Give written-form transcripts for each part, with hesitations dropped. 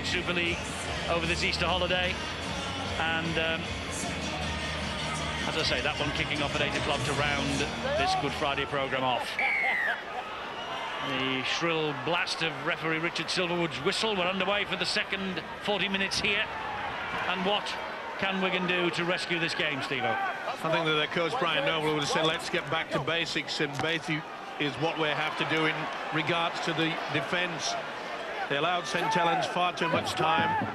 Super League over this Easter holiday, and as I say, that one kicking off at 8 o'clock to round this Good Friday programme off. The shrill blast of referee Richard Silverwood's whistle. We're underway for the second 40 minutes here, and what can Wigan do to rescue this game, Steve-O? I think that their coach Brian Noble would have said, let's get back to basics, and basic is what we have to do in regards to the defence. They allowed St Helens far too much time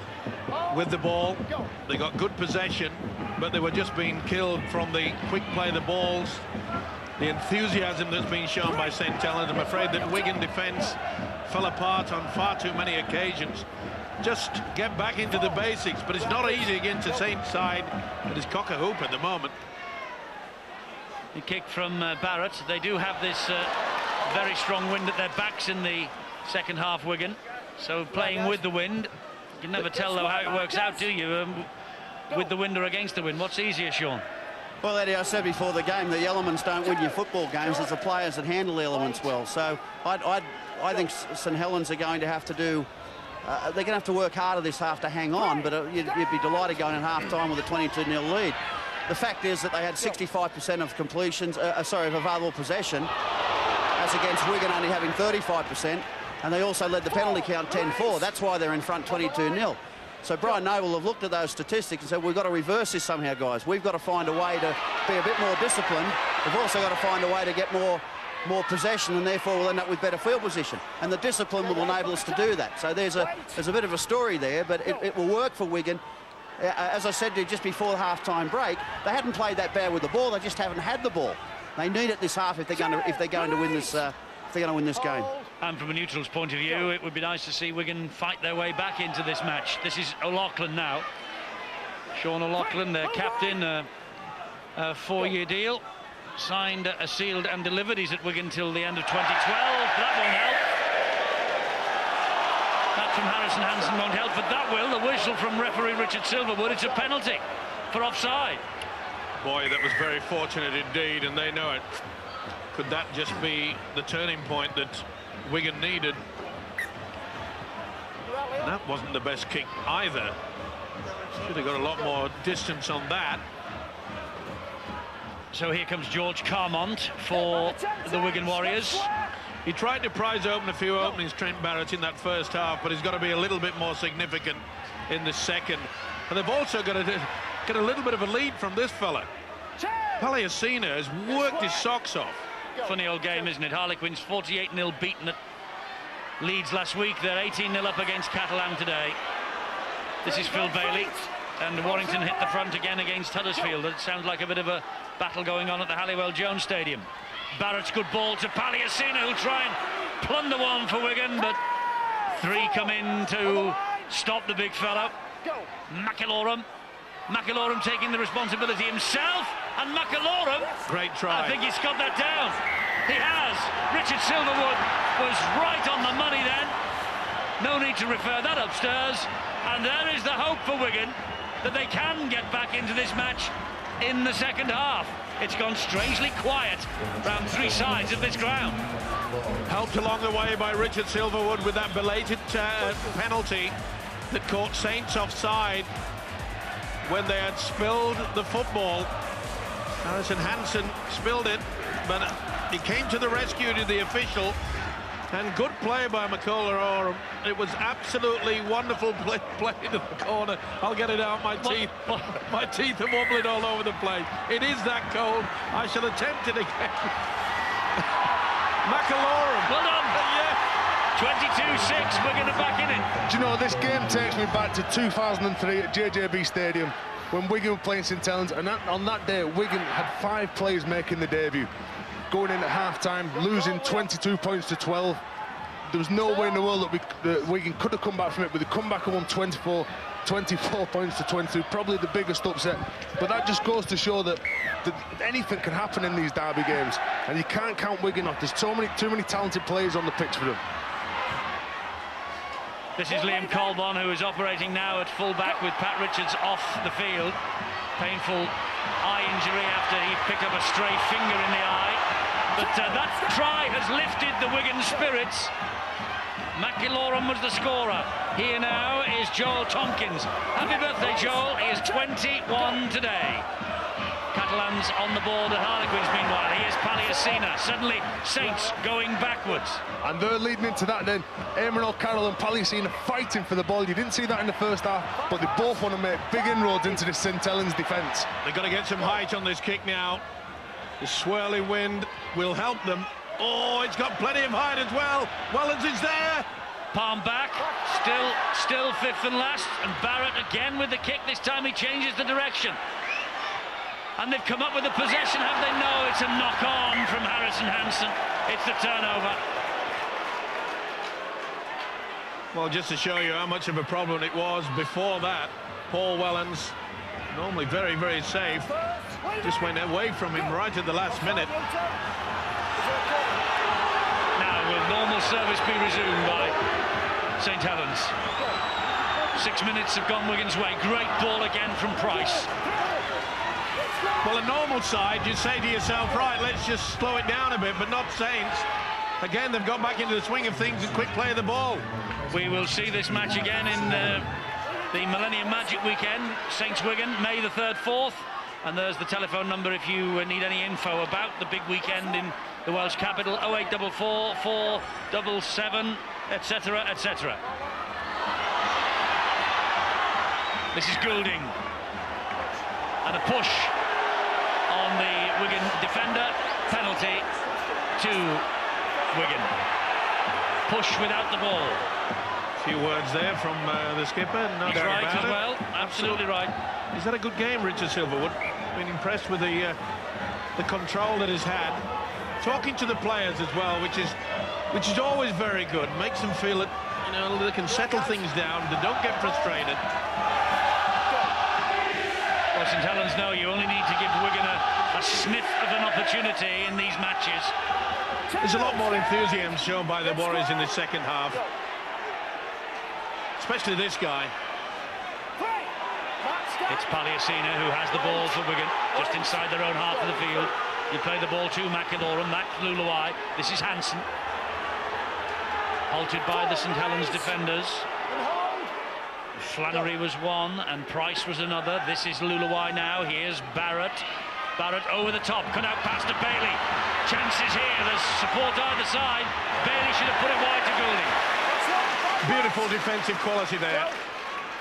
with the ball. They got good possession, but they were just being killed from the quick play of the balls, the enthusiasm that's been shown by St Helens. I'm afraid that Wigan defence fell apart on far too many occasions. Just get back into the basics, but it's not easy against a Saints side that is cock-a-hoop at the moment. The kick from Barrett. They do have this very strong wind at their backs in the second half, Wigan. So playing with the wind, you can never tell though how it works out, do you? With the wind or against the wind, what's easier, Sean? Well, Eddie, I said before the game, the elements don't win your football games. It's the players that handle the elements well. So I think St Helens are going to have to do. They're going to have to work harder this half to hang on, but you'd be delighted going in half-time with a 22-0 lead. The fact is that they had 65% of completions, of available possession, as against Wigan only having 35%, and they also led the penalty count 10-4. That's why they're in front 22-0. So Brian Noble have looked at those statistics and said, we've got to reverse this somehow, guys. We've got to find a way to be a bit more disciplined. We've also got to find a way to get more possession, and therefore we'll end up with better field position. And the discipline will enable us to do that. So there's a bit of a story there, but it will work for Wigan. As I said to you just before the half-time break, they hadn't played that bad with the ball. They just haven't had the ball. They need it this half if they're going to win this game. And from a neutral's point of view, it would be nice to see Wigan fight their way back into this match. This is O'Loughlin now. Sean O'Loughlin, their captain, a 4-year deal. Signed, sealed and delivered. He's at Wigan till the end of 2012. That won't help. That from Harrison Hansen won't help, but that will. The whistle from referee Richard Silverwood. It's a penalty for offside. Boy, that was very fortunate indeed, and they know it. Could that just be the turning point that Wigan needed? And that wasn't the best kick either. Should have got a lot more distance on that. So here comes George Carmont for the Wigan Warriors. He tried to prize open a few openings, Trent Barrett, in that first half, but he's got to be a little bit more significant in the second. And they've also got to get a little bit of a lead from this fella. Palliasina has worked his socks off. Funny old game, isn't it? Harlequins 48-0 beaten at Leeds last week. They're 18-0 up against Catalan today. This is Phil Bailey, and Warrington hit the front again against Huddersfield. It sounds like a bit of a battle going on at the Halliwell Jones Stadium. Barrett's good ball to Palliasina, who'll try and plunder one for Wigan, but three come in to stop the big fellow. McIlorum taking the responsibility himself, and McIlorum, great try. I think he's got that down. He has. Richard Silverwood was right on the money then. No need to refer that upstairs, and there is the hope for Wigan that they can get back into this match in the second half. It's gone strangely quiet round three sides of this ground. Helped along the way by Richard Silverwood with that belated penalty that caught Saints offside when they had spilled the football. Harrison Hansen spilled it, but he came to the rescue to the official. And good play by McIlorum. It was absolutely wonderful play to the corner. I'll get it out, my teeth are wobbling all over the place. It is that cold. I shall attempt it again. McIlorum. Well done. Yeah. 22-6, we're going to back in it. Do you know, this game takes me back to 2003 at JJB Stadium when Wigan were playing St Helens, and on that day, Wigan had 5 players making the debut. Going in at half-time, losing 22 points to 12. There was no way in the world that Wigan could have come back from it, but they come back and won 24 points to 22, probably the biggest upset. But that just goes to show that anything can happen in these derby games, and you can't count Wigan off. There's too many talented players on the pitch for them. This is Liam Colborne, who is operating now at full-back with Pat Richards off the field. Painful eye injury after he picked up a stray finger in the eye. But that try has lifted the Wigan spirits. McIlaurin was the scorer. Here now is Joel Tompkins. Happy birthday, Joel. He is 21 today. Catalans on the board at Harlequins meanwhile. Here's Palliasina. Suddenly Saints going backwards. And they're leading into that then. Eamon O'Carroll and Palliasina fighting for the ball. You didn't see that in the first half, but they both want to make big inroads into the St Helens defence. They've got to get some height on this kick now. The swirly wind will help them. Oh, it's got plenty of height as well. Wellens is there. Palm back, still fifth and last, and Barrett again with the kick. This time he changes the direction. And they've come up with the possession, have they? No, it's a knock-on from Harrison Hansen. It's the turnover. Well, just to show you how much of a problem it was before that, Paul Wellens, normally very, very safe, just went away from him right at the last minute. Now, will normal service be resumed by St Helens? 6 minutes have gone Wigan's way. Great ball again from Price. Well, a normal side, you'd say to yourself, right, let's just slow it down a bit, but not Saints. Again, they've got back into the swing of things and quick play of the ball. We will see this match again in the Millennium Magic weekend. Saints Wigan, May the 3rd, 4th. And there's the telephone number if you need any info about the big weekend in the Welsh capital. 0844 477, etc., etc. This is Goulding. And a push on the Wigan defender. Penalty to Wigan. Push without the ball. A few words there from the skipper. No He's doubt right about as it. well. Absolutely right. Is that a good game, Richard Silverwood? Been impressed with the control that he's had. Talking to the players as well, which is always very good. Makes them feel that, you know, they can settle things down. They don't get frustrated. Well, St Helens know you only need to give Wigan a sniff of an opportunity in these matches. There's a lot more enthusiasm shown by the Warriors in the second half. Especially this guy. It's Palliasina who has the ball for Wigan, just inside their own half of the field. You play the ball to McIlaurin, Mac Luluai. This is Hansen. Halted by the St Helens defenders. Flannery was one and Price was another. This is Luluai now. Here's Barrett. Barrett over the top, cut out pass to Bailey. Chances here, there's support either side. Bailey should have put it wide to Goulding. Beautiful defensive quality there.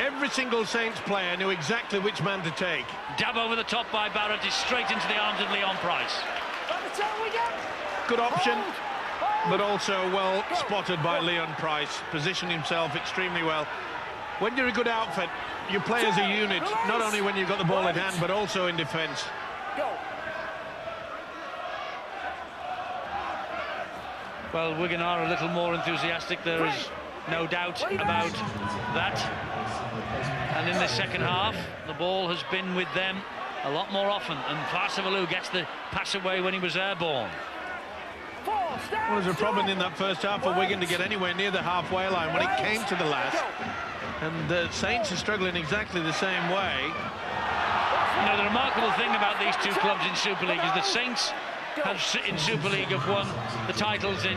Every single Saints player knew exactly which man to take. Dab over the top by Barrett is straight into the arms of Leon Price. Good option, but also well spotted by Leon Price. Positioned himself extremely well. When you're a good outfit, you play as a unit, not only when you've got the ball in hand, but also in defence. Well, Wigan are a little more enthusiastic. There is no doubt about that. And in this second half, the ball has been with them a lot more often. And Varsavalu gets the pass away when he was airborne. Well, there's a problem in that first half for Wigan to get anywhere near the halfway line when it came to the last. And the Saints are struggling exactly the same way. You know, the remarkable thing about these two clubs in Super League is the Saints in Super League have won the titles in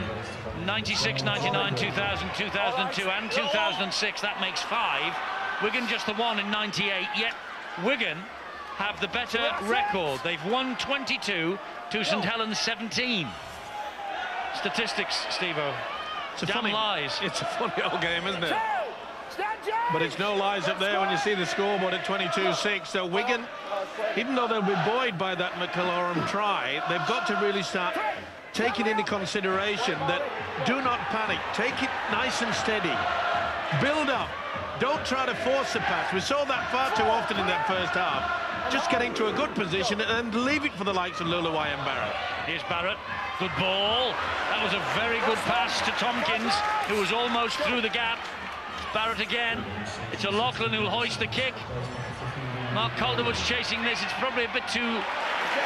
96, 99, 2000, 2002 and 2006. That makes 5. Wigan just the one in 98, yet Wigan have the better record. They've won 22 to St Helens 17. Statistics, Steve-O. Damn lies. It's a funny old game, isn't it? But it's no lies up there when you see the scoreboard at 22-6. So Wigan, even though they'll be buoyed by that McIlaurin try, they've got to really start taking into consideration that do not panic. Take it nice and steady. Build up. Don't try to force the pass. We saw that far too often in that first half. Just getting to a good position and leave it for the likes of Luluai and Barrett. Here's Barrett. Good ball. That was a very good pass to Tompkins, who was almost through the gap. Barrett again. It's O'Loughlin who'll hoist the kick. Mark Calderwood's chasing this. It's probably a bit too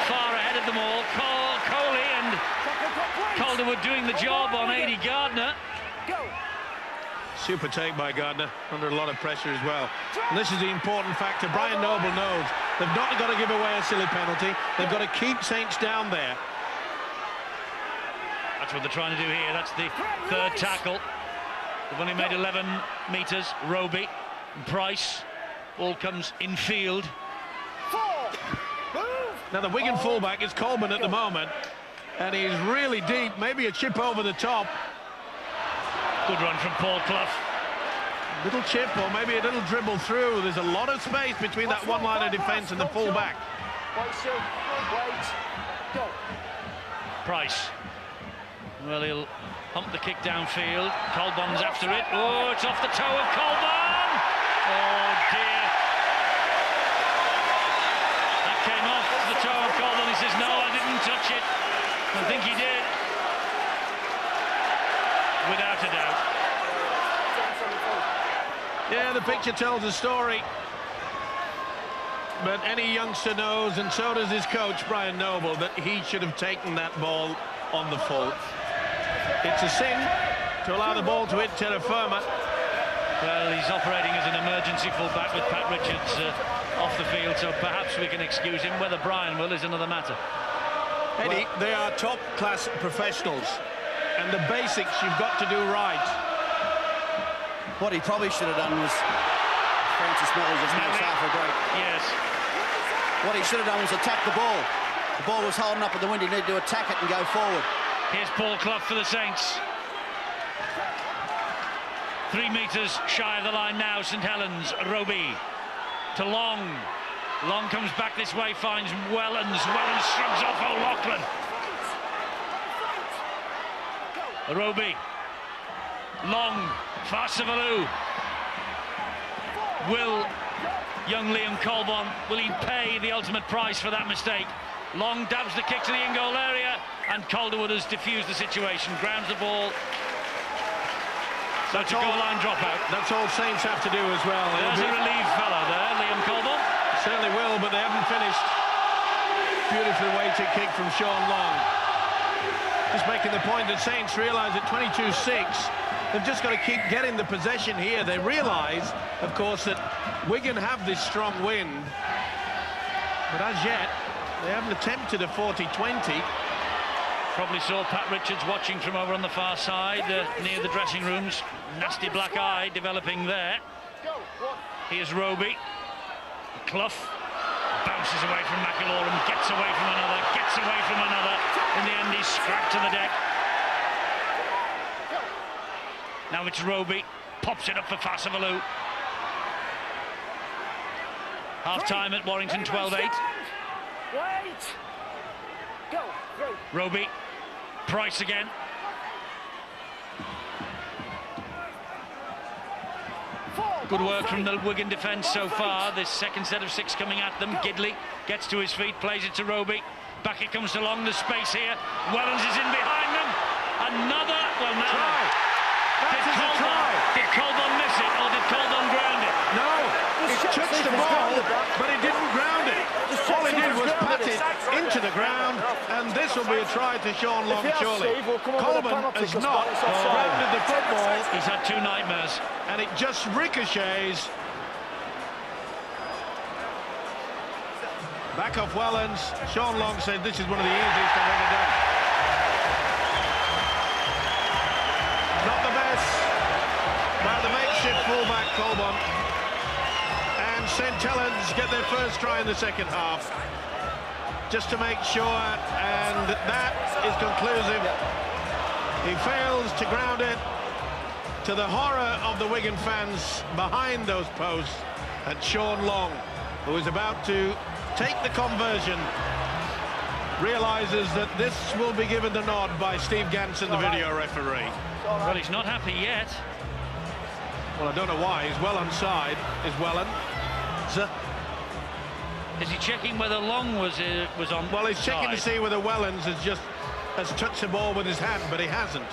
far ahead of them all. Coley and Calderwood doing the job on Aidy Gardner. Super take by Gardner, under a lot of pressure as well. And this is the important factor. Brian Noble knows they've not got to give away a silly penalty. They've got to keep Saints down there. That's what they're trying to do here. That's the third tackle. They've only made 11 metres. Roby and Price. All comes in field. Now the Wigan fullback is Coleman at the moment, and he's really deep. Maybe a chip over the top. Good run from Paul Clough. Little chip or maybe a little dribble through. There's a lot of space between that one line of defence and the fullback. Price. Well, he'll hump the kick downfield. Colbon's after it. Oh, it's off the toe of Colbon! Oh, dear. That came off the toe of Colbon. He says, no, I didn't touch it. I think he did. Without a doubt. Yeah, the picture tells a story. But any youngster knows, and so does his coach, Brian Noble, that he should have taken that ball on the full. It's a sin to allow the ball to hit terra firma. Well, he's operating as an emergency fullback with Pat Richards off the field, so perhaps we can excuse him. Whether Brian will is another matter. Eddie, they are top-class professionals, and the basics you've got to do right. What he probably should have done was, Francis Melly just makes half a break. Yes. What he should have done was attack the ball. The ball was holding up at the wind. He needed to attack it and go forward. Here's Paul Clough for the Saints. 3 metres shy of the line now, St Helens. Roby to Long. Long comes back this way, finds Wellens. Wellens shrugs off O'Loughlin. Roby. Long. Farsavalou. Will young Liam Colbon, will he pay the ultimate price for that mistake? Long dabs the kick to the in-goal area, and Calderwood has diffused the situation, grounds the ball. So it's a goal-line dropout. That's all Saints have to do as well. There's a relieved fellow there, Liam Colbon. Certainly will, but they haven't finished. Beautifully weighted kick from Sean Long. Just making the point that Saints realise at 22-6, they've just got to keep getting the possession here. They realise, of course, that Wigan have this strong wind, but as yet, they haven't attempted a 40-20. Probably saw Pat Richards watching from over on the far side, near the dressing rooms. Nasty black eye developing there. Here's Roby. Clough bounces away from McIlaurin, gets away from another, gets away from another. In the end, he's scrapped to the deck. Now it's Roby, pops it up for Farsavalou. Half-time at Warrington, 12-8. Roby, Price again. Good work from the Wigan defence so far. This second set of 6 coming at them. Gidley gets to his feet, plays it to Roby. Back it comes along the space here. Wellens is in behind them. Another, well now. Did Colbon miss it, or did Colbon ground it? No, it touched the ball, but it didn't ground it. All he did was pat it into the ground, and this will be a try to Sean Long, surely. Colbon has not grounded the football. He's had 2 nightmares. And it just ricochets. Back off Wellens. Sean Long said this is one of the easiest I've ever done. Not the best by the makeshift fullback Colbon. And St Helens get their first try in the second half. Just to make sure, and that is conclusive. He fails to ground it, to the horror of the Wigan fans behind those posts, and Sean Long, who is about to take the conversion, realises that this will be given the nod by Steve Ganson, the video referee. Well, he's not happy yet. Well, I don't know why. He's well onside. Is Wellen? Is he checking whether Long was on? Well, he's checking to see whether Wellens has touched the ball with his hand, but he hasn't.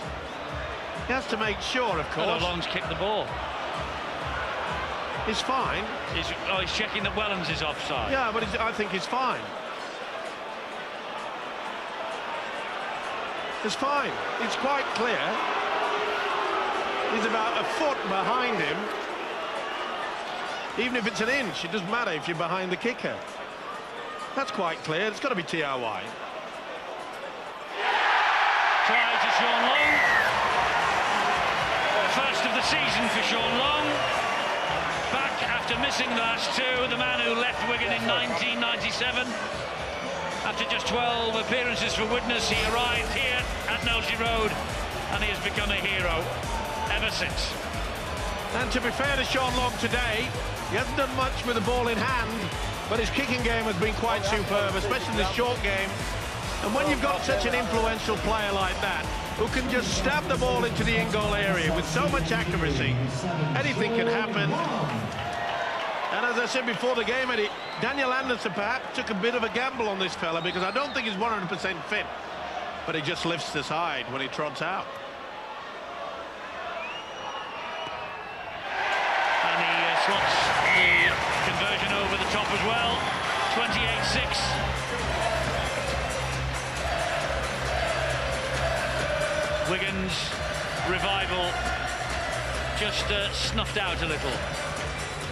He has to make sure, of course. Well, Long's kicked the ball. He's fine. He's checking that Wellens is offside. Yeah, but I think he's fine. It's fine. It's quite clear. He's about a foot behind him. Even if it's an inch, it doesn't matter if you're behind the kicker. That's quite clear. It's got to be TRY. Try to Sean Long. First of of the season for Sean Long. Back after missing the last two, the man who left Wigan in 1997. After just 12 appearances for Widnes, he arrived here at Knowsley Road, and he has become a hero ever since. And to be fair to Sean Long today, he hasn't done much with the ball in hand, but his kicking game has been quite superb, especially the short game. And when you've got such an influential player like that, who can just stab the ball into the in-goal area with so much accuracy, anything can happen. And as I said before the game, Eddie, Daniel Anderson perhaps took a bit of a gamble on this fella, because I don't think he's 100% fit, but he just lifts the side when he trots out. And he slots the conversion over the top as well. 28-6. Wigan's revival just snuffed out a little.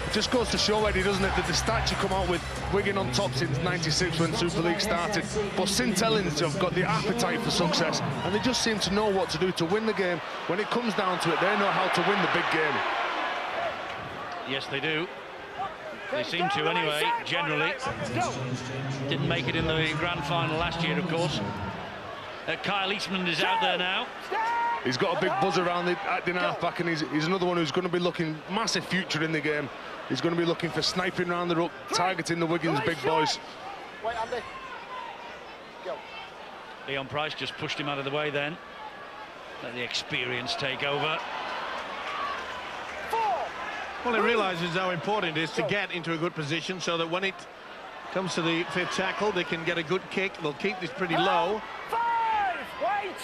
It just goes to show, Eddie, doesn't it, that the stats you come out with Wigan on top since '96 when Super League started. But St Helens have got the appetite for success, and they just seem to know what to do to win the game. When it comes down to it, they know how to win the big game. Yes, they do. They seem to anyway, generally. Didn't make it in the grand final last year, of course. Kyle Eastman is out there now. He's got a big buzz around the acting half-back, and he's another one who's going to be looking massive future in the game. He's going to be looking for sniping around the ruck, targeting the Wigan's big boys. Wait, Andy. Go. Leon Price just pushed him out of the way then. Let the experience take over. Well, he realises how important it is to get into a good position so that when it comes to the fifth tackle, they can get a good kick. They'll keep this pretty low.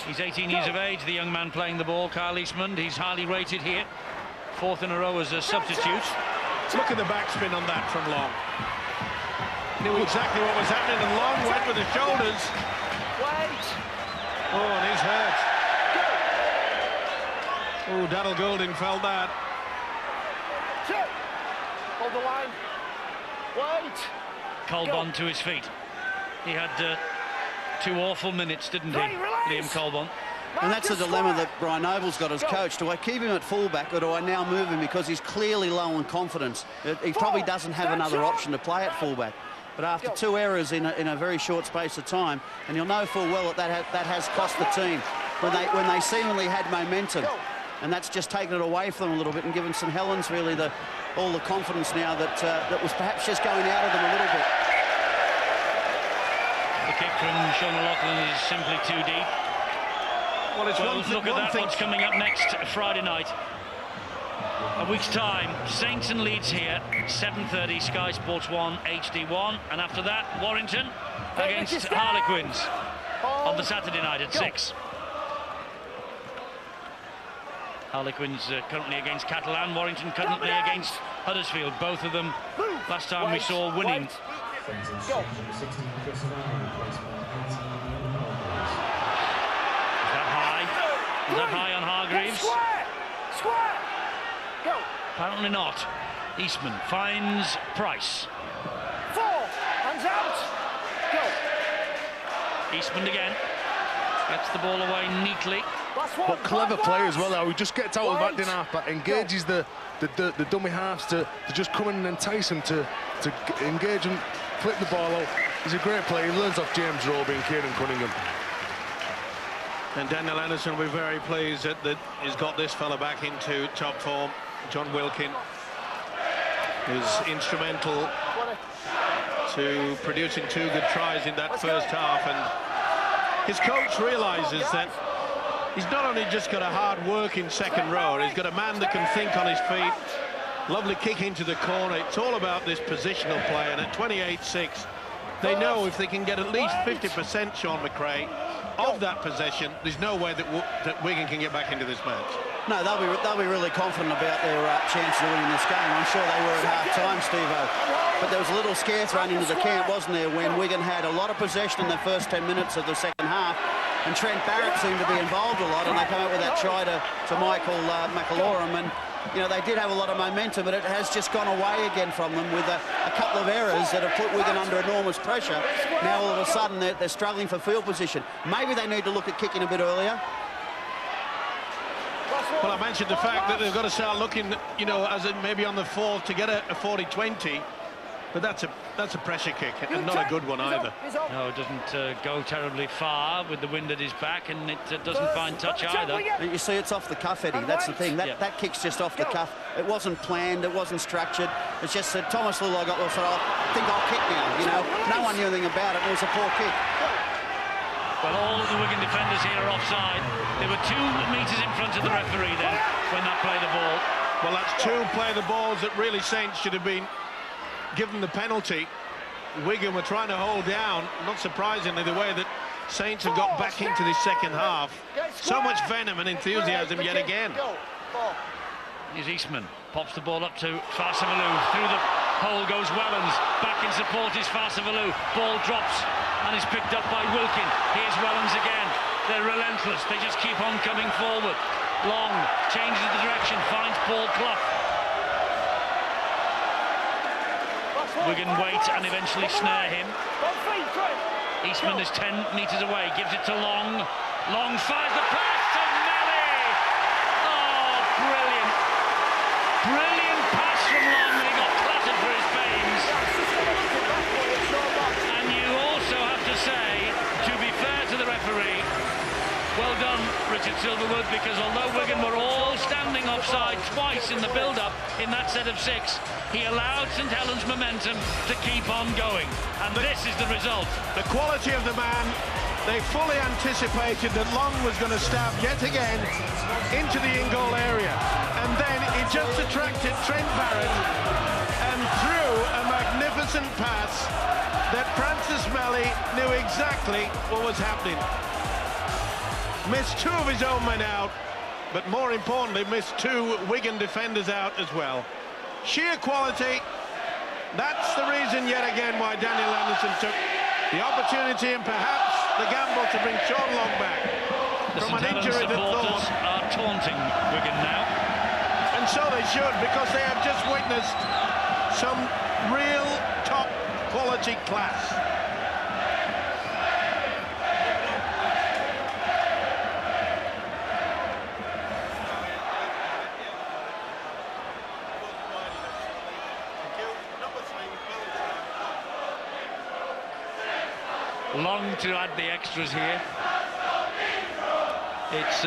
He's 18 years of age, the young man playing the ball, Kyle Eastman. He's highly rated here. Fourth in a row as a substitute. Look at the backspin on that from Long. Knew exactly what was happening, and Long went with the shoulders. Oh, and he's hurt. Oh, Daryl Goulding felt that. Hold the line. Wait. Colbon to his feet. He had 2 awful minutes, didn't he, Liam Colbon? And that's the dilemma that Brian Noble's got as coach. Do I keep him at fullback, or do I now move him because he's clearly low on confidence? He probably doesn't have another option to play at fullback. But after 2 errors in a very short space of time, and you'll know full well that has cost the team when they seemingly had momentum. And that's just taken it away from them a little bit and given St Helens really all the confidence now that was perhaps just going out of them a little bit. The kick from Sean O'Loughlin is simply too deep. Well, look at that, what's coming up next Friday night. A week's time, Saints and Leeds here, 7:30, Sky Sports 1, HD1. And after that, Warrington against Harlequins on the Saturday night at 6. Harlequins currently against Catalan, Warrington currently against Huddersfield. Both of them, last time we saw, winning. Go. Is that high on Hargreaves? Square. Go. Apparently not. Eastman finds Price. 4. Hands out. Go. Eastman again. Gets the ball away neatly. But clever play as well, how he just gets out of acting half, but engages the dummy halves to just come in and entice him to engage and flip the ball out. He's a great player. He learns off James Roby and Kieran Cunningham. And Daniel Anderson will be very pleased that he's got this fella back into top form. John Wilkin is instrumental to producing 2 good tries in that first half, and his coach realises that he's not only just got a hard working second row, he's got a man that can think on his feet. Lovely kick into the corner. It's all about this positional play, and at 28-6, they know if they can get at least 50%, Sean McRae, of that possession, there's no way that Wigan can get back into this match. No, they'll be really confident about their chances of winning this game. I'm sure they were at half-time, Steve-O. But there was a little scare thrown into the camp, wasn't there, when Wigan had a lot of possession in the first 10 minutes of the second half, and Trent Barrett seemed to be involved a lot, and they come out with that try to Michael McAlorum, and you know, they did have a lot of momentum, but it has just gone away again from them with a couple of errors that have put Wigan under enormous pressure. Now all of a sudden they're struggling for field position. Maybe they need to look at kicking a bit earlier. Well, I mentioned the fact that they've got to start looking, you know, as in maybe on the fourth to get a 40-20. But that's a pressure kick, and not a good one either. No, it doesn't go terribly far with the wind at his back, and it doesn't find touch either. You see, it's off the cuff, Eddie. That's the thing. That kick's just off the cuff. It wasn't planned. It wasn't structured. It's just that Thomas Lula got also, I think I'll kick now. You know, no one knew anything about it. It was a poor kick. Well, all of the Wigan defenders here are offside. They were 2 metres in front of the referee then when that played the ball. Well, that's 2 play the balls that really Saints should have been given the penalty. Wigan were trying to hold down, not surprisingly, the way that Saints have got back into the second half. So much venom and enthusiasm yet again. Here's Eastman, pops the ball up to Farsavalou. Through the hole goes Wellens. Back in support is Farsavalou. Ball drops and is picked up by Wilkin. Here's Wellens again. They're relentless. They just keep on coming forward. Long changes the direction, finds Paul Clough. Wigan wait and eventually snare him. Eastman is 10 metres away, gives it to Long. Long fires the pass to Melly. Oh, brilliant. Brilliant pass from Long, and he got clattered for his pains. And you also have to say, to be fair to the referee, well done, Richard Silverwood, because although Wigan were all standing offside twice in the build-up in that set of 6, he allowed St Helens momentum to keep on going. And this is the result. The quality of the man, they fully anticipated that Long was going to stab yet again into the in-goal area. And then he just attracted Trent Barrett and threw a magnificent pass that Francis Melly knew exactly what was happening. Missed 2 of his own men out, but more importantly, missed 2 Wigan defenders out as well. Sheer quality. That's the reason yet again why Daniel Anderson took the opportunity and perhaps the gamble to bring Sean Long back from an injury that thought are taunting Wigan now. And so they should, because they have just witnessed some real top quality class. Long to add the extras here. It's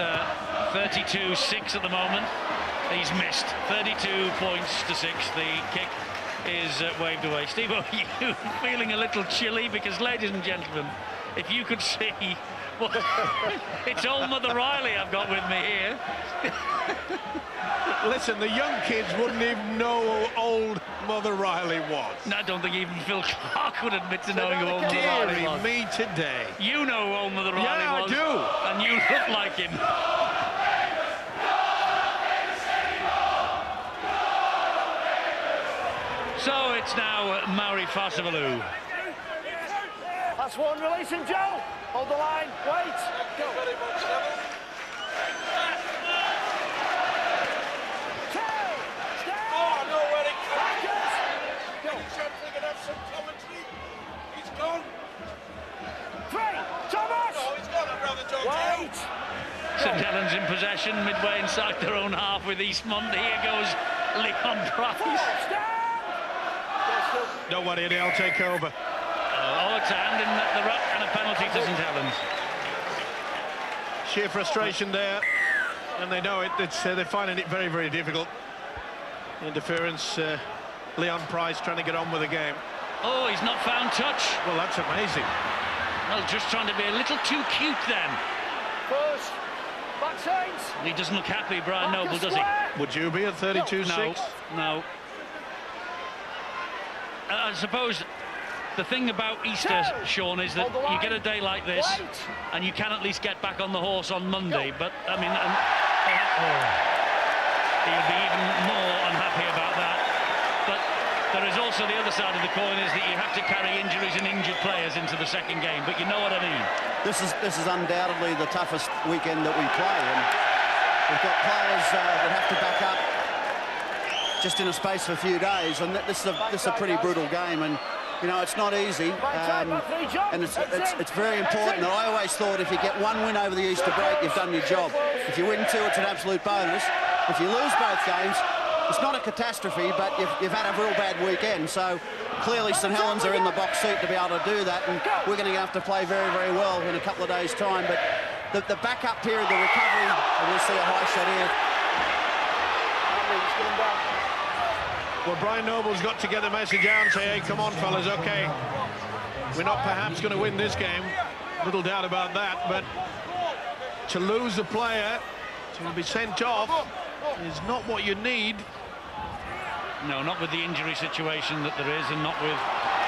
32-6 at the moment. He's missed 32 points to 6. The kick is waved away. Steve, are you feeling a little chilly? Because, ladies and gentlemen, if you could see, well, it's old Mother Riley I've got with me here. Listen, the young kids wouldn't even know who old Mother Riley was. No, I don't think even Phil Clark would admit to knowing who old Mother Riley was. Me today. You know who old Mother Riley was. Yeah, I do. And you look like him. So it's now Mauri Farsavalou. That's one, release him, Joe. Hold the line, wait. Go. Very much, Oh, no, where it comes. Go. He's going to have some commentary. He's gone. 3, Thomas. No, he's gone. I'd rather talk wait. to St Helens in possession, midway inside their own half with Eastmont. Here goes Leon Price. Don't worry, they'll take over. Oh, it's a hand in the ruck and a penalty to St Helens. Sheer frustration there, and they know it. They're finding it very, very difficult. Interference, Leon Price trying to get on with the game. Oh, he's not found touch. Well, that's amazing. Well, just trying to be a little too cute then. First, back Saints. He doesn't look happy, Brian Noble, does he? Would you be at 32-6? No. I suppose the thing about Easter, Sean, is that you get a day like this and you can at least get back on the horse on Monday. But, I mean, he'll be even more unhappy about that. But there is also the other side of the coin, is that you have to carry injuries and injured players into the second game. But you know what I mean. This is undoubtedly the toughest weekend that we play, and we've got players that have to back up just in a space of a few days, and this is a pretty brutal game, and You know, it's not easy, and it's very important. I always thought if you get one win over the Easter break, you've done your job. If you win 2, it's an absolute bonus. If you lose both games, it's not a catastrophe, but you've had a real bad weekend. So clearly St Helens are in the box seat to be able to do that, and we're going to have to play very, very well in a couple of days' time. But the backup period, the recovery, and we'll see a high shot here. Well, Brian Noble's got to get the message out and say, hey, come on, fellas, OK. We're not perhaps going to win this game. Little doubt about that, but to lose a player, to be sent off, is not what you need. No, not with the injury situation that there is, and not with,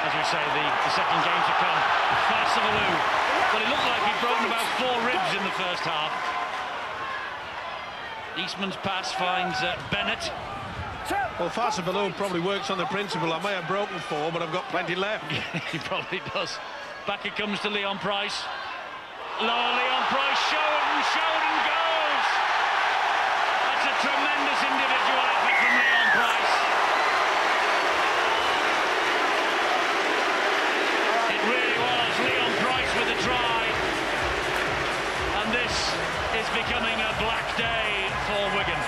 as we say, the second game to come. Farsavalou. Well, it looked like he'd broken about 4 ribs in the first half. Eastman's pass finds Bennett. Well, Farsavalou probably works on the principle, I may have broken 4, but I've got plenty left. He probably does. Back it comes to Leon Price. Lower Leon Price, Sheridan goes! That's a tremendous individual effort from Leon Price. It really was Leon Price with a try. And this is becoming a black day for Wigan.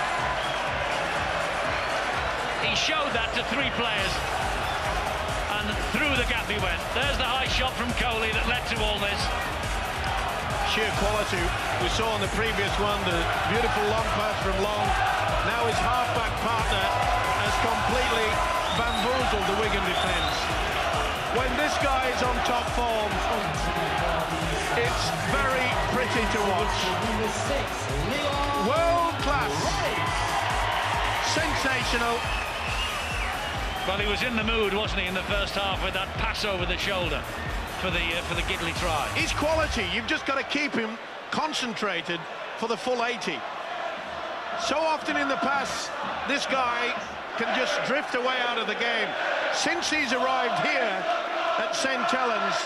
He showed that to 3 players, and through the gap he went. There's the high shot from Coley that led to all this. Sheer quality. We saw on the previous one the beautiful long pass from Long. Now his half-back partner has completely bamboozled the Wigan defence. When this guy is on top form, it's very pretty to watch. World class. Sensational. Well, he was in the mood, wasn't he, in the first half with that pass over the shoulder for the Gidley try. His quality, you've just got to keep him concentrated for the full 80. So often in the past, this guy can just drift away out of the game. Since he's arrived here at St Helens,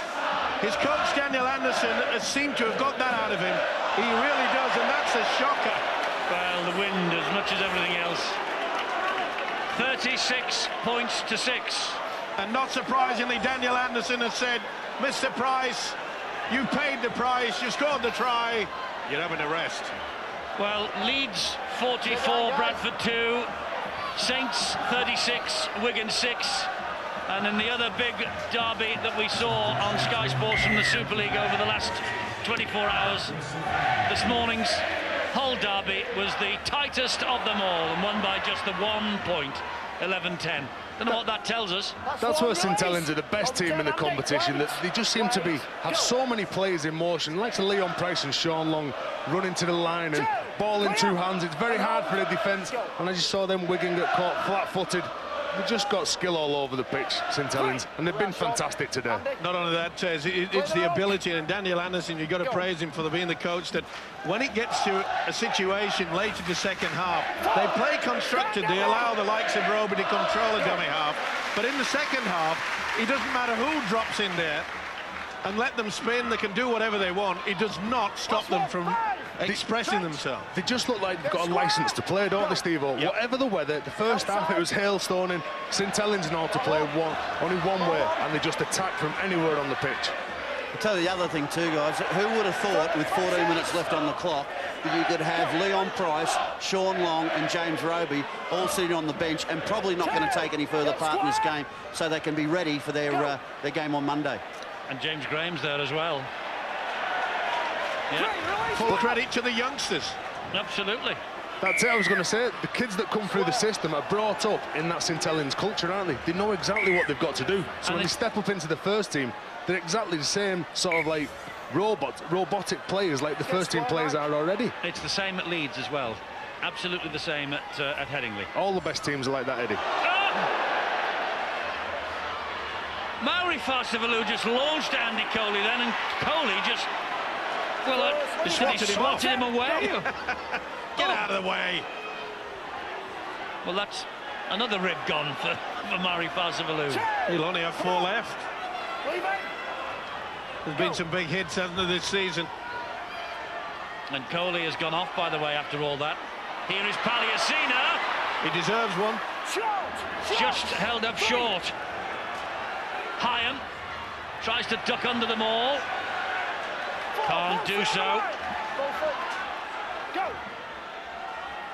his coach Daniel Anderson has seemed to have got that out of him. He really does, and that's a shocker. Well, the wind as much as everything else. 36 points to 6. And not surprisingly, Daniel Anderson has said, Mr. Price, you paid the price, you scored the try, you're having a rest. Well, Leeds 44, Bradford 2, Saints 36, Wigan 6. And in the other big derby that we saw on Sky Sports from the Super League over the last 24 hours, this morning's Hull derby was the tightest of them all and won by just the 1 point, 11-10. Don't know what that tells us. That's where St Helens are the best team in the competition. That they just seem to have so many players in motion, like Leon Price and Sean Long running to the line and ball in 2 hands. It's very hard for the defence, and as you saw them, Wigan get caught flat-footed. They've just got skill all over the pitch, St Helens, and they've been fantastic today. Not only that, Tez, it's the ability, and Daniel Anderson, you've got to praise him for being the coach, that when it gets to a situation late in the second half, they play constructed, they allow the likes of Roby to control a dummy half, but in the second half, it doesn't matter who drops in there, and let them spin, they can do whatever they want. It does not stop them from expressing themselves. They just look like they've got a licence to play, don't they, Steve-O? Yep. Whatever the weather, the first half it was hailstoning. St Helens know to play only one way, and they just attack from anywhere on the pitch. I'll tell you the other thing too, guys. Who would have thought, with 14 minutes left on the clock, that you could have Leon Price, Sean Long and James Roby all sitting on the bench and probably not going to take any further part in this game, so they can be ready for their game on Monday. And James Graham's there as well. Yeah. Full credit to the youngsters. Absolutely. That's it, I was going to say. The kids that come through the system are brought up in that St Helens culture, aren't they? They know exactly what they've got to do. So when they step up into the first team, they're exactly the same sort of like robotic players like the first team players are already. It's the same at Leeds as well. Absolutely the same at Headingley. All the best teams are like that, Eddie. Maori Farsavalou just launched Andy Coley then, and Coley just, well, swatted him away. Get out of the way. Well, that's another rib gone for Maori Farsavalou. He'll only have 4 left. There's been some big hits, hasn't there, this season? And Coley has gone off, by the way, after all that. Here is Palliasina. He deserves one. Just held up short. Hyam tries to duck under them all. Can't do so. Go.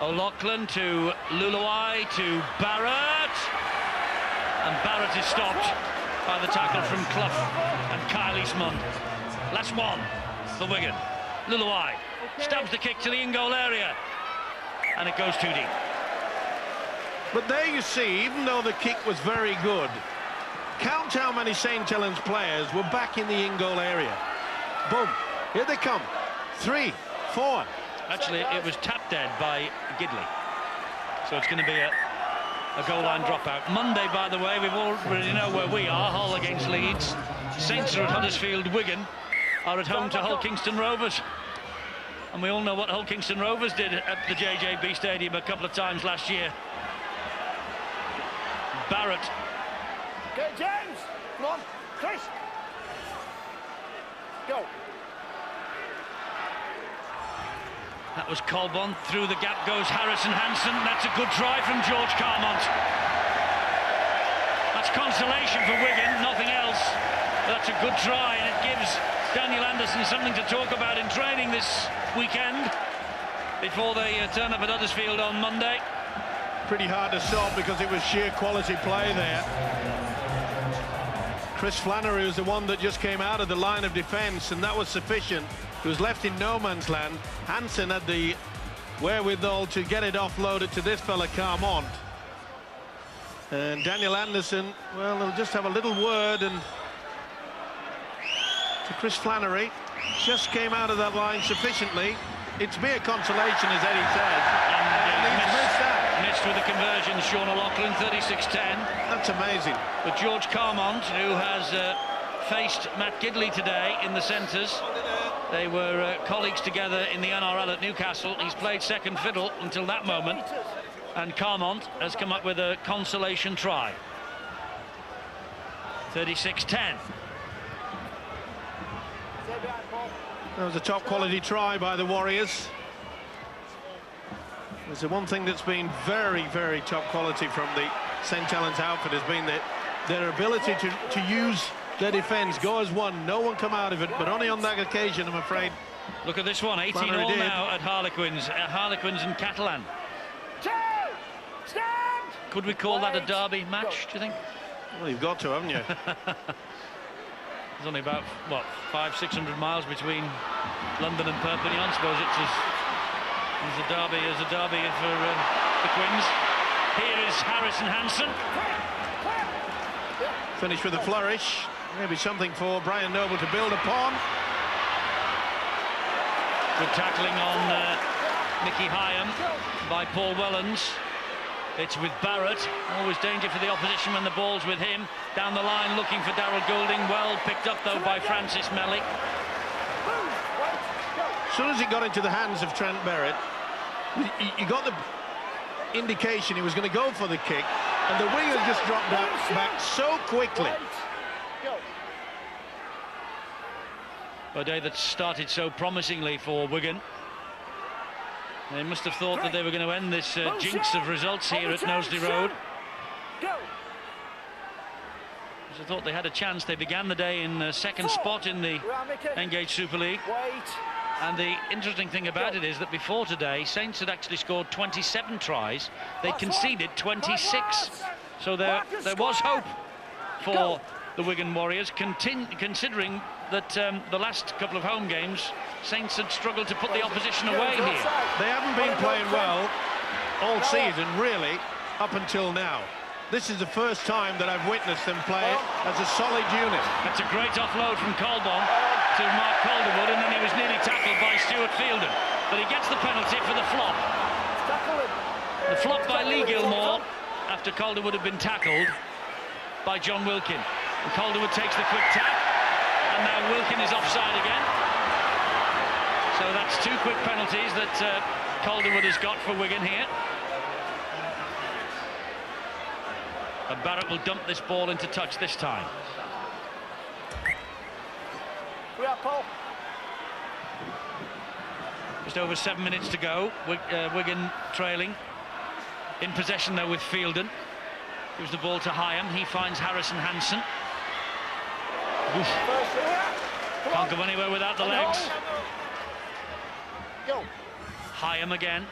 O'Loughlin to Luluai to Barrett. And Barrett is stopped by the tackle from Clough and Kylie's Mund. Last one for Wigan. Luluai stabs the kick to the in-goal area. And it goes too deep. But there you see, even though the kick was very good, count how many St. Helens players were back in the in-goal area. Boom, here they come. 3, 4. Actually, it was tap dead by Gidley. So it's going to be a goal line dropout. Monday, by the way, we already know where we are. Hull against Leeds. Saints are at Huddersfield. Wigan are at home to Hull Kingston Rovers. And we all know what Hull Kingston Rovers did at the JJB Stadium a couple of times last year. Barrett. Okay, James. Come on, Chris. Go. That was Colbon. Through the gap goes Harrison Hansen. That's a good try from George Carmont. That's consolation for Wigan, nothing else. That's a good try, and it gives Daniel Anderson something to talk about in training this weekend before they turn up at Huddersfield on Monday. Pretty hard to stop because it was sheer quality play there. Chris Flannery was the one that just came out of the line of defence, and that was sufficient. He was left in no man's land. Hansen had the wherewithal to get it offloaded to this fella Carmont. And Daniel Anderson, well, they'll just have a little word, and to Chris Flannery, just came out of that line sufficiently. It's mere consolation, as Eddie says. And he's missed that. Missed with the conversion, Sean O'Loughlin, 36-10. That's amazing. But George Carmont, who has faced Matt Gidley today in the centres, they were colleagues together in the NRL at Newcastle. He's played second fiddle until that moment, and Carmont has come up with a consolation try. 36-10. That was a top quality try by the Warriors. There's the one thing that's been very, very top quality from the St. Helens outfit has been their ability to use their defence. Go as one, no one come out of it, but only on that occasion, I'm afraid. Look at this one, 18-all now at Harlequins. Harlequins and Catalan. Could we call that a derby match, do you think? Well, you've got to, haven't you? There's only about, what, 500-600 miles between London and Perpignan. I suppose it's as a derby for the Quins. Here is Harrison Hansen. Finish with a flourish. Maybe something for Brian Noble to build upon. Good tackling on Mickey Hyam by Paul Wellens. It's with Barrett. Always danger for the opposition when the ball's with him. Down the line looking for Darryl Goulding. Well picked up though by Francis Mellick. As soon as it got into the hands of Trent Barrett, you got the indication he was going to go for the kick, and the wingers just dropped back so quickly. A day that started so promisingly for Wigan. They must have thought that they were going to end this jinx of results here at Knowsley Road. As I thought they had a chance. They began the day in second spot in the Engage Super League. And the interesting thing about it is that before today, Saints had actually scored 27 tries. They conceded 26. So there was hope for the Wigan Warriors, considering that the last couple of home games, Saints had struggled to put the opposition away here. They haven't been playing well all season, really, up until now. This is the first time that I've witnessed them play as a solid unit. That's a great offload from Colbon to Mark Calderwood, and then he was nearly tackled by Stuart Fielden. But he gets the penalty for the flop. The flop by Lee Gilmore after Calderwood had been tackled by John Wilkin. And Calderwood takes the quick tap, and now Wilkin is offside again. So that's two quick penalties that Calderwood has got for Wigan here. And Barrett will dump this ball into touch this time. We are Paul. Just over 7 minutes to go. Wigan trailing. In possession though with Fielden. Gives the ball to Hyam. He finds Harrison Hansen. Oof. Can't go anywhere without the legs. Go. Hyam again.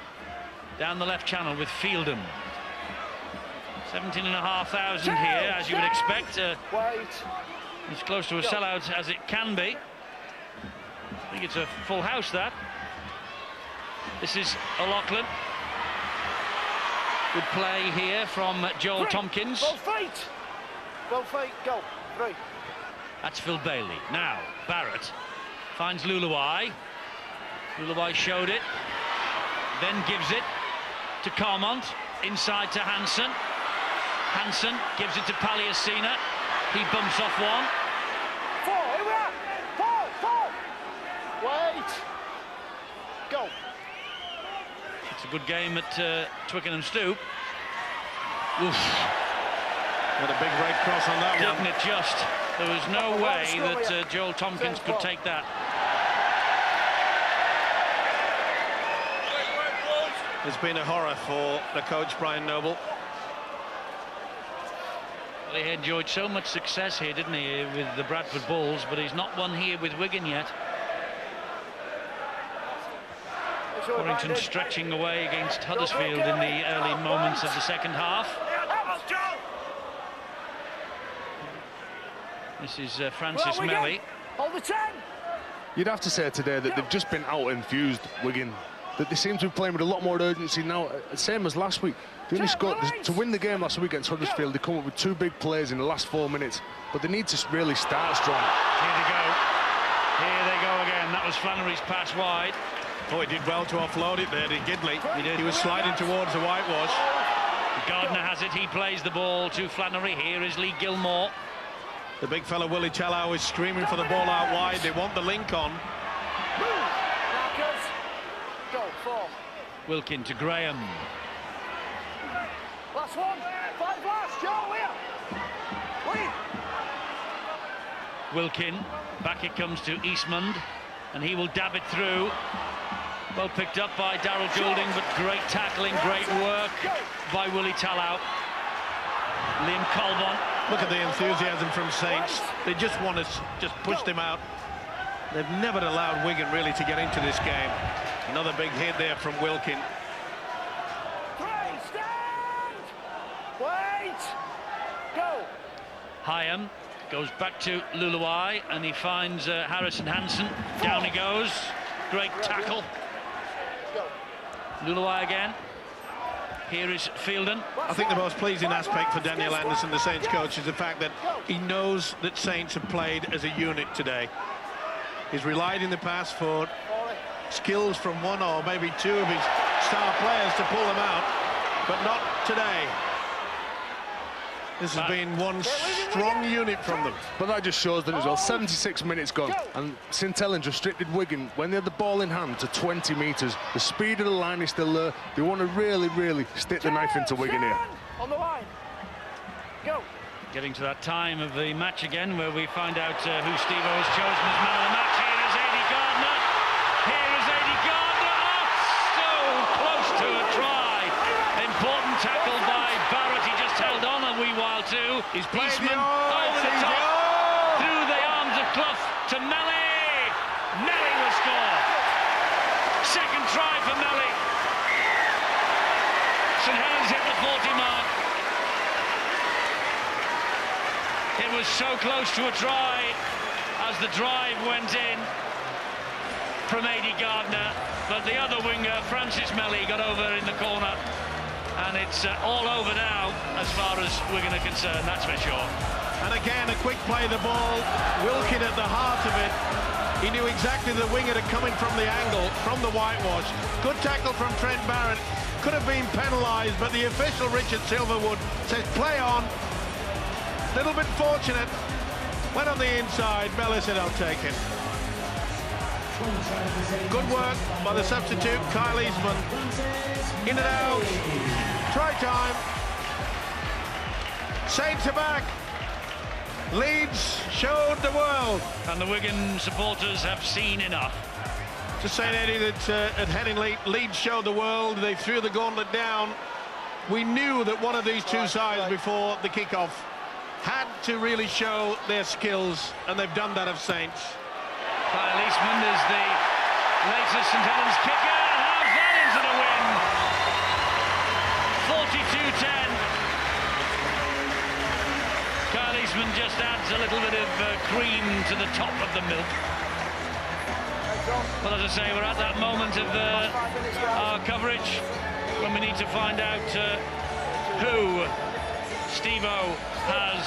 Down the left channel with Fielden. 17,500 here, as you would expect. Wait. As close to a sellout as it can be. I think it's a full house, that. This is O'Loughlin. Good play here from Joel Tompkins. Go feet. Go feet. Go. 3. That's Phil Bailey. Now, Barrett finds Luluai. Luluai showed it. Then gives it to Carmont. Inside to Hansen. Hansen gives it to Paliasina. He bumps off one. 4. Here we are. 4. Wait. Go. It's a good game at Twickenham Stoop. Oof. Got a big red cross on that one. Didn't it just? There was no way that Joel Tompkins could take that. It's been a horror for the coach, Brian Noble. Well, he enjoyed so much success here, didn't he, with the Bradford Bulls, but he's not won here with Wigan yet. Warrington stretching away against Huddersfield in the early moments of the second half. This is Francis Melly. Hold the 10. You'd have to say today that they've just been out-infused, Wigan. That they seem to be playing with a lot more urgency now, same as last week. They only scored, to win the game last week against Huddersfield, they come up with 2 big plays in the last 4 minutes, but they need to really start strong. Here they go. Here they go again. That was Flannery's pass wide. Oh, he did well to offload it there, did Gidley. He did. He was sliding towards the whitewash. Gardner has it. He plays the ball to Flannery. Here is Lee Gilmore. The big fella Willie Tallow is screaming for the ball out wide. They want the link on. Marcus. Go. 4. Wilkin to Graham. Last one. 5 last. Joe, here. Lead. Wilkin. Back it comes to Eastmond. And he will dab it through. Well picked up by Darryl Goulding, but great tackling, great work by Willie Tallow. Liam Colbon. Look at the enthusiasm from Saints. They just want to just push them out. They've never allowed Wigan really to get into this game. Another big hit there from Wilkin. 3. Stand. Wait. Go. Hyam goes back to Luluai, and he finds Harrison Hansen. Down he goes. Great tackle. Luluai again. Here is Fielden. I think the most pleasing aspect for Daniel Anderson, the Saints coach, is the fact that he knows that Saints have played as a unit today. He's relied in the past for skills from 1 or maybe 2 of his star players to pull them out, but not today. This has been one strong unit from them. But that just shows that as well. 76 minutes gone, and St Helens restricted Wigan when they had the ball in hand to 20 metres. The speed of the line is still there. They want to really, really stick the knife into Wigan here. On the line. Go. Getting to that time of the match again, where we find out who Steve-O has chosen as man of the match. Here is Eddie Gardner. Here is Eddie Gardner. Oh, so close to a try. Important tackle by Barrett. He just held on a wee while too. He's played Eastman over the top, through the arms of Clough to Melly. Melly will score. Second try for Melly. St Helens hit the 40 mark. It was so close to a try as the drive went in from Eddie Gardner, but the other winger, Francis Melly, got over in the corner. And it's all over now as far as Wigan are concerned, that's for sure. And again, a quick play, the ball, Wilkin at the heart of it. He knew exactly the winger coming from the angle, from the whitewash. Good tackle from Trent Barrett. Could have been penalised, but the official, Richard Silverwood, says play on. Little bit fortunate. Went on the inside, Melly said I'll take it. Good work by the substitute, Kyle Eastman. In and out. Try time. Saints are back. Leeds showed the world. And the Wigan supporters have seen enough. Just saying, Eddie, that at Henning Leeds showed the world. They threw the gauntlet down. We knew that one of these two sides before the kick-off had to really show their skills, and they've done that of Saints. Kyle Eastman is the latest St Helens kicker, and has that into the win. 42-10. Kyle Eastman just adds a little bit of cream to the top of the milk. Well, as I say, we're at that moment of our coverage when we need to find out who Steve-O has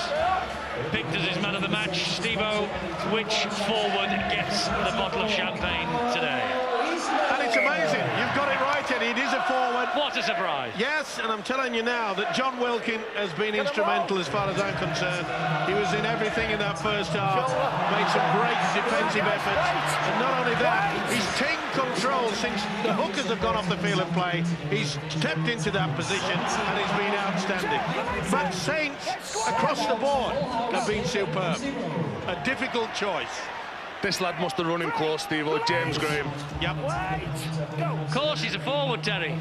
picked as his man of the match. Steve-O, which forward gets the bottle of champagne today? And it's amazing. You've got it right, Eddie. It is a forward. What a surprise. Yes, and I'm telling you now that John Wilkin has been instrumental as far as I'm concerned. He was in everything in that first half, made some great defensive efforts, and not only that, he's taken control since the hookers have gone off the field of play. He's stepped into that position, and he's been outstanding. But Saints, across the board, have been superb. A difficult choice. This lad must have run him close, Steve, or James Graham. Yep. Of course, he's a forward, Terry.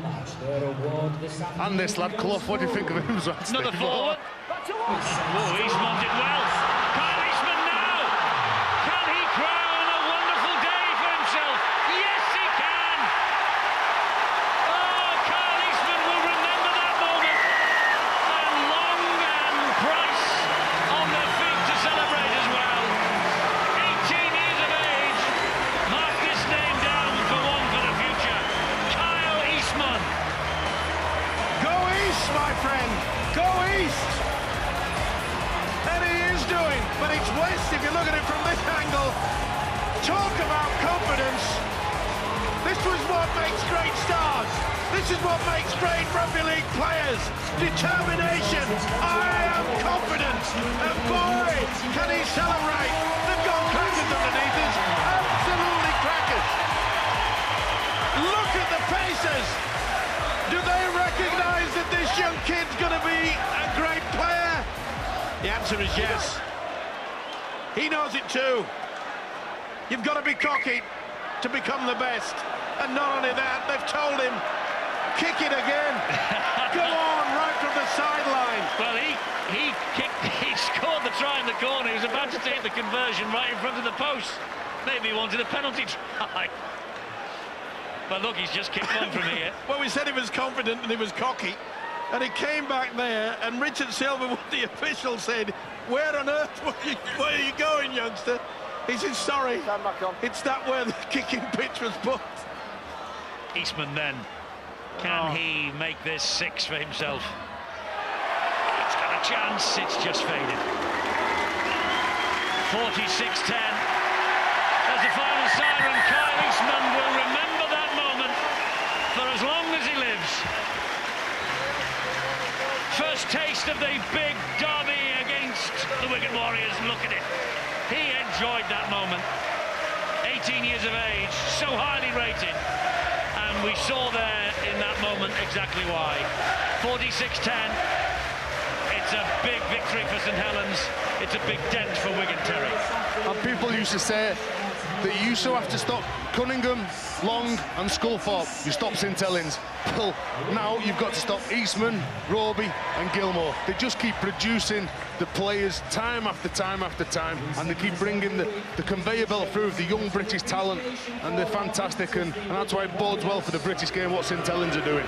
And this lad, Clough, what do you think of him? Another forward. Oh, Eastman did well. Kyle Eastman now. Can he crown a wonderful day for himself? Yes, he can. Oh, Kyle Eastman will remember that moment. And Long and Price on their feet to celebrate as well. 18 years of age. Mark this name down for one for the future. Kyle Eastman. Go East, my friend. Go East. And he is doing, but it's West if you look at it from this angle. Talk about confidence. This was what makes great stars. This is what makes great rugby league players. Determination. I am confident. And boy, can he celebrate. They've got crackers underneath us. Absolutely crackers. Look at the faces. Do they recognise that this young kid's going to be a great player? The answer is yes. He knows it too. You've got to be cocky to become the best. And not only that, they've told him, kick it again. Go on, right from the sideline. Well, he scored the try in the corner. He was about to take the conversion right in front of the post. Maybe he wanted a penalty try. But look, he's just kicked on from here. Well, we said he was confident and he was cocky. And he came back there, and Richard Silver, the official, said, where on earth where are you going, youngster? He said, sorry, it's that where the kicking pitch was put. Eastman then. Can he make this 6 for himself? He's got a chance, it's just faded. 46-10. As the final siren, Kyle Eastman will remember that moment for as long as he lives. First taste of the big derby against the Wigan Warriors. Look at it. He enjoyed that moment. 18 years of age, so highly rated. And we saw there in that moment exactly why. 46-10. It's a big victory for St Helens. It's a big dent for Wigan, Terry. And people used to say that you used to have to stop Cunningham, Long and Sculthorpe. You stop St Helens. Well, now you've got to stop Eastman, Roby and Gilmore. They just keep producing the players time after time after time, and they keep bringing the conveyor belt through of the young British talent, and they're fantastic, and that's why it bodes well for the British game what St Helens are doing.